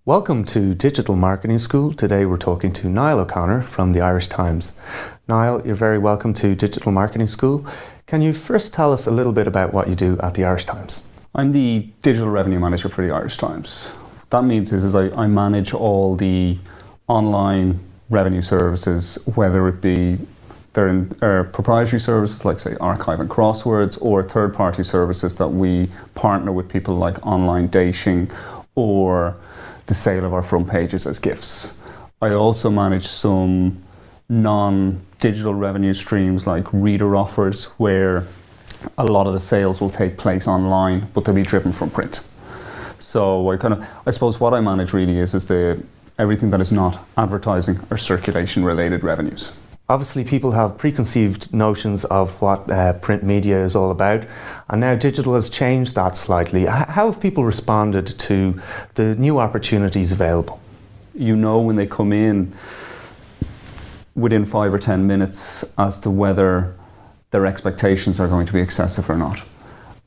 Welcome to Digital Marketing School. Today we're talking to Niall O'Connor from the Irish Times. Niall, you're very welcome to Digital Marketing School. Can you first tell us a little bit about what you do at the Irish Times? I'm the Digital Revenue Manager for the Irish Times. What that means is I manage all the online revenue services, whether it be they're proprietary services like, say, archive and crosswords, or third-party services that we partner with people like online dating or the sale of our front pages as gifts. I also manage some non-digital revenue streams like reader offers, where a lot of the sales will take place online, but they'll be driven from print. So I suppose what I manage really is everything that is not advertising or circulation related revenues. Obviously, people have preconceived notions of what print media is all about, and now digital has changed that slightly. How have people responded to the new opportunities available? You know when they come in within 5 or 10 minutes as to whether their expectations are going to be excessive or not.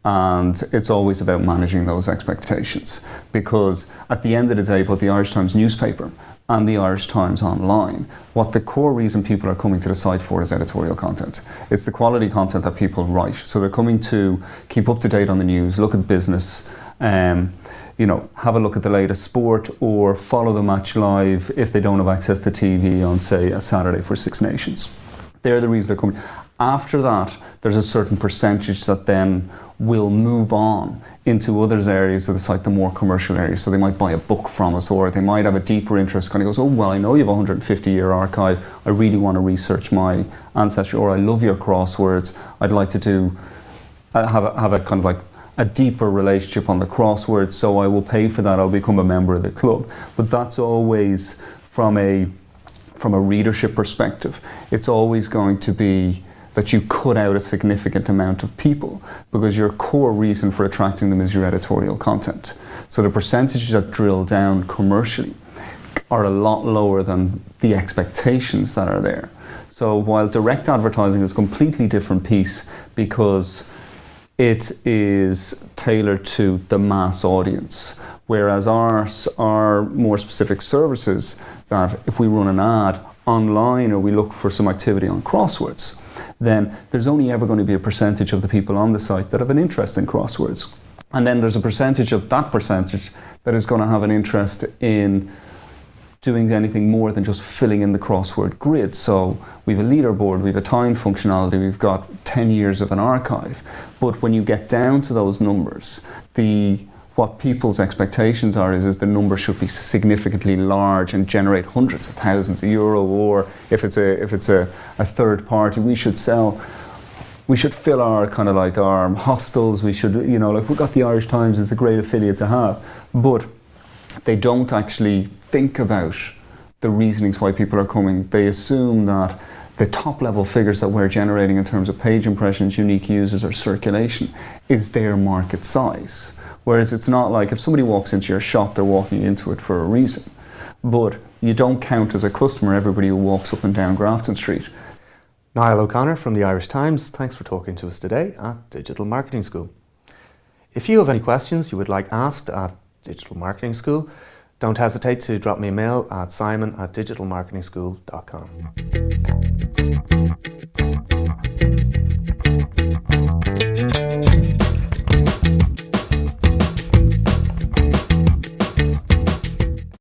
And it's always about managing those expectations, because at the end of the day, both the Irish Times newspaper and the Irish Times online, what the core reason people are coming to the site for is editorial content. It's the quality content that people write. So they're coming to keep up to date on the news, look at business, have a look at the latest sport, or follow the match live if they don't have access to TV on, say, a Saturday for Six Nations. They're the reasons they're coming. After that, there's a certain percentage that then will move on into other areas of the site, the more commercial areas. So they might buy a book from us, or they might have a deeper interest, kind of goes, oh, well, I know you have a 150-year archive. I really want to research my ancestry, or I love your crosswords. I'd like to have a kind of like a deeper relationship on the crosswords, so I will pay for that. I'll become a member of the club. But that's always from a readership perspective. It's always going to be that you cut out a significant amount of people, because your core reason for attracting them is your editorial content. So the percentages that drill down commercially are a lot lower than the expectations that are there. So while direct advertising is a completely different piece, because it is tailored to the mass audience, whereas ours are more specific services that if we run an ad online or we look for some activity on crosswords, then there's only ever going to be a percentage of the people on the site that have an interest in crosswords. And then there's a percentage of that percentage that is going to have an interest in doing anything more than just filling in the crossword grid. So we have a leaderboard, we have a time functionality, we've got 10 years of an archive. But when you get down to those numbers, what people's expectations are is the number should be significantly large and generate hundreds of thousands of euro, or if it's a third party, we should fill our kind of like our hostels, we should, like we've got the Irish Times, it's a great affiliate to have, but they don't actually think about the reasonings why people are coming. They assume that the top level figures that we're generating in terms of page impressions, unique users or circulation is their market size. Whereas it's not like if somebody walks into your shop, they're walking into it for a reason. But you don't count as a customer everybody who walks up and down Grafton Street. Niall O'Connor from the Irish Times, thanks for talking to us today at Digital Marketing School. If you have any questions you would like asked at Digital Marketing School, don't hesitate to drop me a mail at simon@digitalmarketingschool.com.